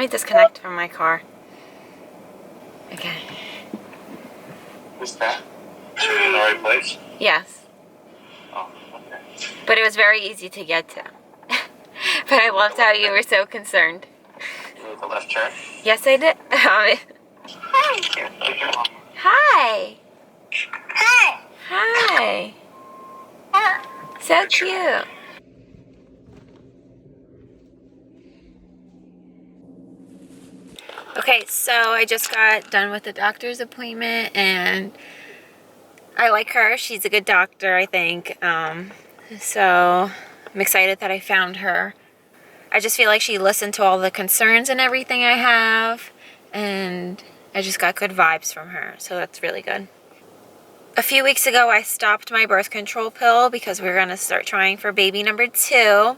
me disconnect from my car. Okay. What's that? So you're in the right place? Yes. Oh, okay. But it was very easy to get to. But I loved how you were so concerned. You made the left turn? Yes, I did. Hi. Here, take your mom. Hi. Hi. Hi. So cute. Okay, so I just got done with the doctor's appointment, and I like her. She's a good doctor, I think. So I'm excited that I found her. I just feel like she listened to all the concerns and everything I have, and I just got good vibes from her, so that's really good. A few weeks ago, I stopped my birth control pill because we were going to start trying for baby number 2.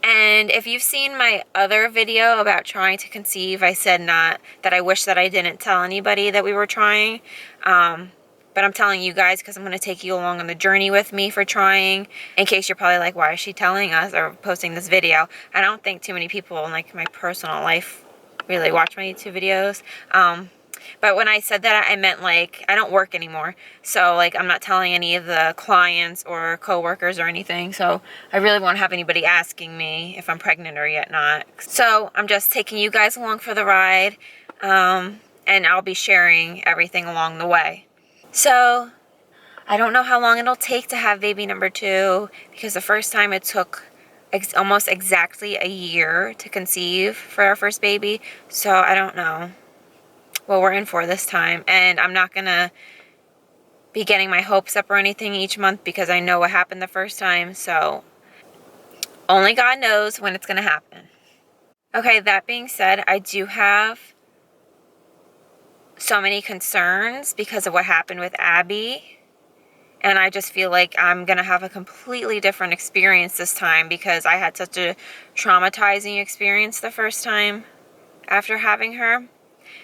And if you've seen my other video about trying to conceive, I said that I wish that I didn't tell anybody that we were trying. But I'm telling you guys because I'm going to take you along on the journey with me for trying. In case you're probably like, why is she telling us or posting this video? I don't think too many people in like my personal life really watch my YouTube videos. But when I said that, I meant like I don't work anymore. So like I'm not telling any of the clients or coworkers or anything. So I really won't have anybody asking me if I'm pregnant or yet not. So I'm just taking you guys along for the ride. And I'll be sharing everything along the way. So I don't know how long it'll take to have baby number 2 because the first time it took almost exactly a year to conceive for our first baby. So I don't know what we're in for this time, and I'm not gonna be getting my hopes up or anything each month because I know what happened the first time, so only God knows when it's gonna happen. Okay, that being said, I do have so many concerns because of what happened with Abby, and I just feel like I'm gonna have a completely different experience this time because I had such a traumatizing experience the first time after having her.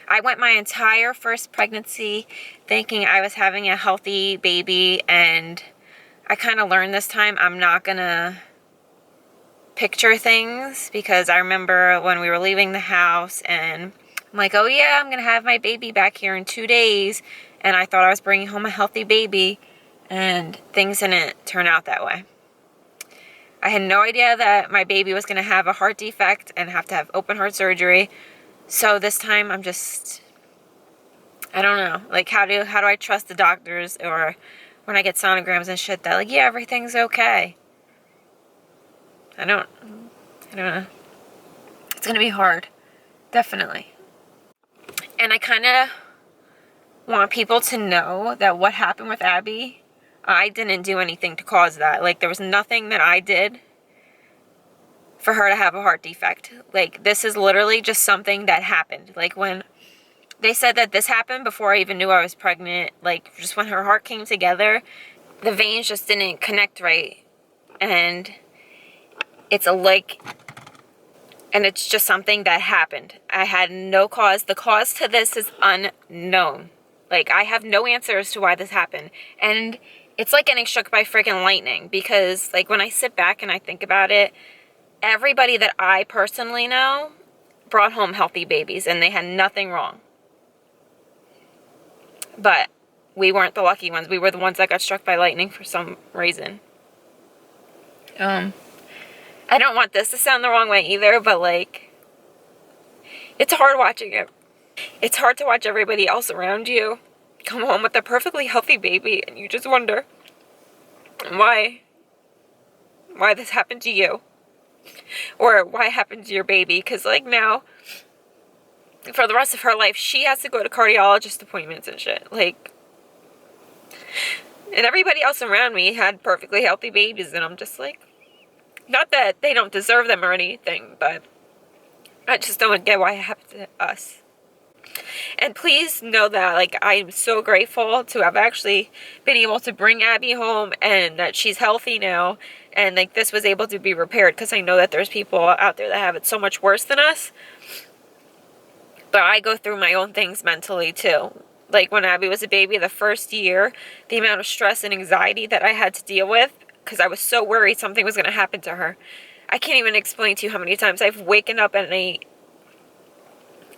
I went my entire first pregnancy thinking I was having a healthy baby, and I kind of learned this time I'm not gonna picture things because I remember when we were leaving the house and I'm like, oh yeah, I'm gonna have my baby back here in 2 days, and I thought I was bringing home a healthy baby, and things didn't turn out that way. I had no idea that my baby was gonna have a heart defect and have to have open heart surgery. So this time I'm just, I don't know, like how do I trust the doctors or when I get sonograms and shit that like, yeah, everything's okay. I don't know. It's gonna be hard, definitely. And I kind of want people to know that what happened with Abby, I didn't do anything to cause that. Like there was nothing that I did for her to have a heart defect. Like this is literally just something that happened. Like when they said that this happened before I even knew I was pregnant, like just when her heart came together, the veins just didn't connect right. And it's it's just something that happened. I had no cause. The cause to this is unknown. Like I have no answers to why this happened. And it's like getting struck by freaking lightning because like when I sit back and I think about it, everybody that I personally know brought home healthy babies and they had nothing wrong. But we weren't the lucky ones. We were the ones that got struck by lightning for some reason. I don't want this to sound the wrong way either, but like, it's hard watching it. It's hard to watch everybody else around you come home with a perfectly healthy baby and you just wonder why this happened to you. Or why it happened to your baby, because like now, for the rest of her life, she has to go to cardiologist appointments and shit, like, and everybody else around me had perfectly healthy babies, and I'm just like, not that they don't deserve them or anything, but I just don't get why it happened to us. And please know that, like, I'm so grateful to have actually been able to bring Abby home and that she's healthy now. And, like, this was able to be repaired because I know that there's people out there that have it so much worse than us. But I go through my own things mentally, too. Like, when Abby was a baby, the first year, the amount of stress and anxiety that I had to deal with because I was so worried something was going to happen to her. I can't even explain to you how many times I've waken up at night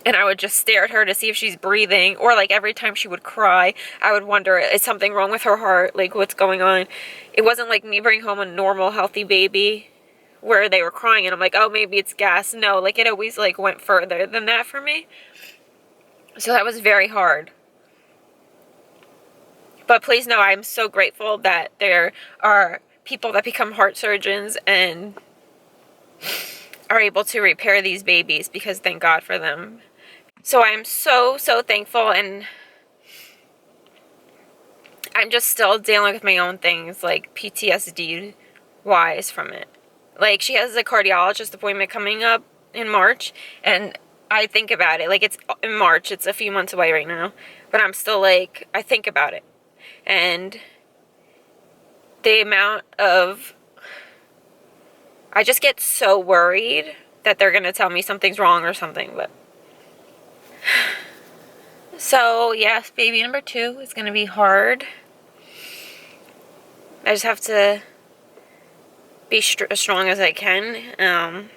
and I would just stare at her to see if she's breathing, or like every time she would cry, I would wonder, is something wrong with her heart? Like, what's going on? It wasn't like me bringing home a normal, healthy baby where they were crying and I'm like, oh, maybe it's gas. No, like it always like went further than that for me. So that was very hard. But please know I'm so grateful that there are people that become heart surgeons and are able to repair these babies, because thank God for them. So I'm so thankful, and I'm just still dealing with my own things, like PTSD wise from it. Like, she has a cardiologist appointment coming up in March, and I think about it. Like, it's in March, it's a few months away right now, but I'm still like, I think about it. And the amount of, I just get so worried that they're gonna tell me something's wrong or something. But so yes, baby number 2 is gonna be hard. I just have to be as strong as I can.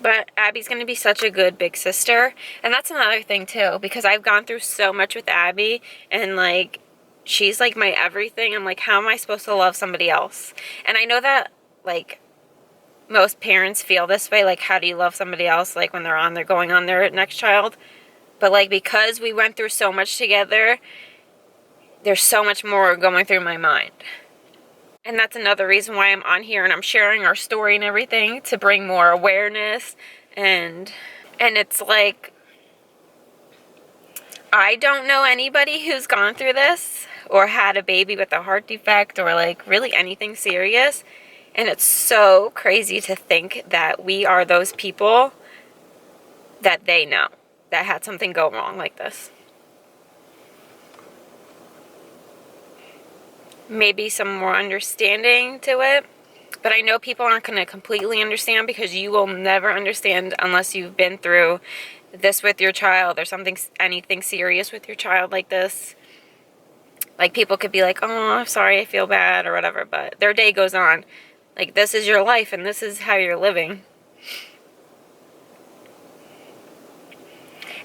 But Abby's gonna be such a good big sister, and that's another thing too, because I've gone through so much with Abby, and like, she's like my everything. I'm like, how am I supposed to love somebody else? And I know that like most parents feel this way, like, how do you love somebody else, like when they're going on their next child? But like, because we went through so much together, there's so much more going through my mind. And that's another reason why I'm on here and I'm sharing our story and everything, to bring more awareness. And it's like, I don't know anybody who's gone through this or had a baby with a heart defect or like really anything serious. And it's so crazy to think that we are those people that they know that had something go wrong like this. Maybe some more understanding to it, but I know people aren't going to completely understand, because you will never understand unless you've been through this with your child, or anything serious with your child like this. Like, people could be like, oh, I'm sorry, I feel bad or whatever, but their day goes on. Like, this is your life and this is how you're living.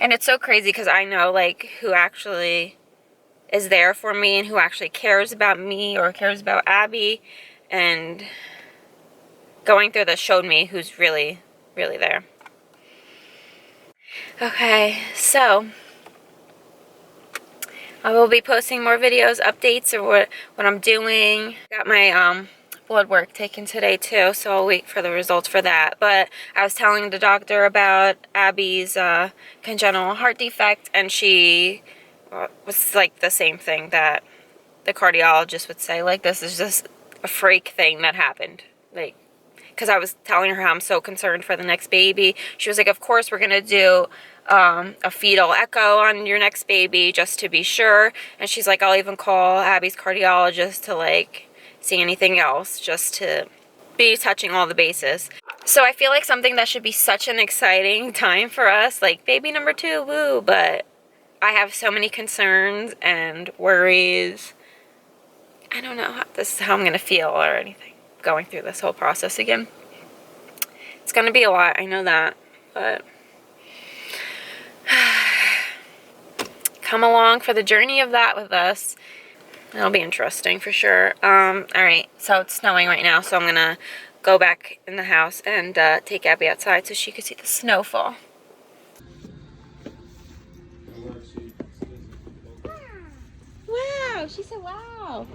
And it's so crazy, because I know like who actually is there for me and who actually cares about me or cares about Abby, and going through this showed me who's really there. Okay, so I will be posting more videos, updates of what I'm doing. Got my blood work taken today too, so I'll wait for the results for that. But I was telling the doctor about Abby's congenital heart defect, and she was like the same thing that the cardiologist would say, like, this is just a freak thing that happened. Like, because I was telling her how I'm so concerned for the next baby. She was like, of course we're gonna do a fetal echo on your next baby just to be sure. And she's like, I'll even call Abby's cardiologist to like see anything else, just to be touching all the bases. So I feel like something that should be such an exciting time for us, like baby number 2, woo, but I have so many concerns and worries. I don't know how I'm gonna feel or anything going through this whole process again. It's gonna be a lot, I know that, but come along for the journey of that with us. It'll be interesting for sure. Alright, so it's snowing right now, so I'm gonna go back in the house and take Abby outside so she can see the snowfall. Wow, she said wow.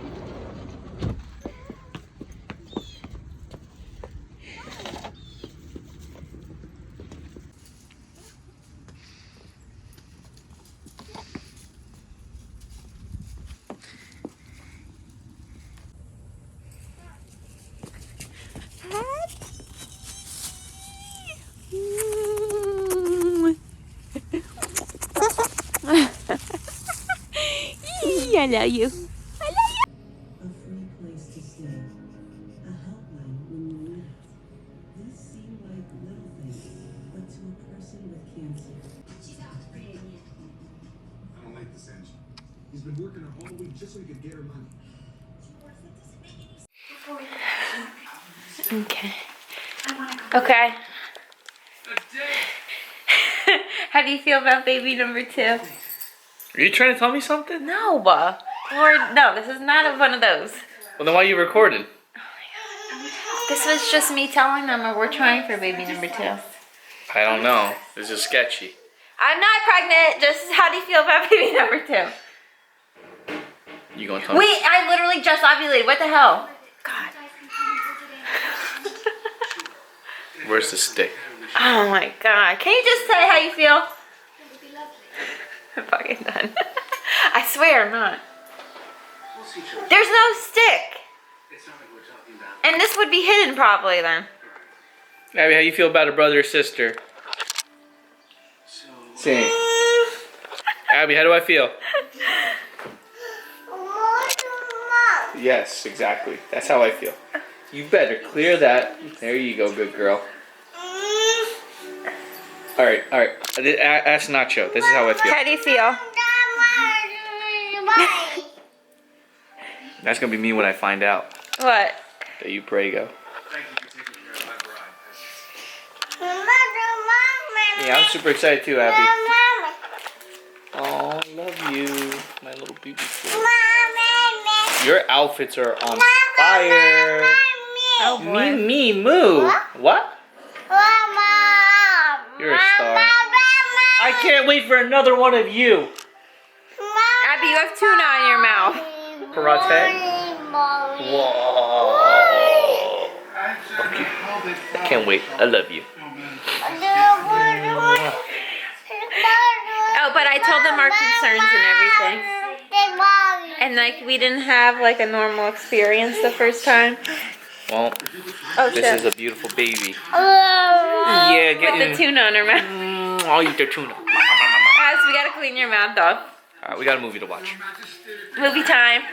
I love you. A free place to stay. A helpline when you need it. These seem like little things, but to a person with cancer. I don't like this engine. He's been working her all week just so he could get her money. Okay. Okay. How do you feel about baby number 2? Are you trying to tell me something? No, Lord, no, this is not one of those. Well, then why are you recording? This was just me telling them we're trying for baby number 2. I don't know. This is sketchy. I'm not pregnant. Just how do you feel about baby number 2? You gonna tell me? Wait, I literally just ovulated. What the hell? God. Where's the stick? Oh my God. Can you just say how you feel? I'm fucking done. I swear I'm not. There's no stick. And this would be hidden probably then. Abby, how you feel about a brother or sister? Same. Abby, how do I feel? Yes, exactly. That's how I feel. You better clear that. There you go, good girl. Alright. Ask Nacho. This is how I feel. How do you feel? That's gonna be me when I find out What? that you prego. Thank you for taking care of my bride. Yeah, I'm super excited too, Abby. Oh, love you, my little baby girl. Your outfits are on fire. Oh boy. Me, moo. What? You're a star. I can't wait for another one of you. Abby, you have tuna in your mouth. Karate. Whoa. I can't wait. I love you. Oh, but I told them our concerns and everything. And like we didn't have like a normal experience the first time. Well, Oh this shit. is a beautiful baby. Yeah, get With the tuna on her mouth. I'll eat the tuna. Guys, we gotta clean your mouth off. Alright, we got a movie to watch. Movie time.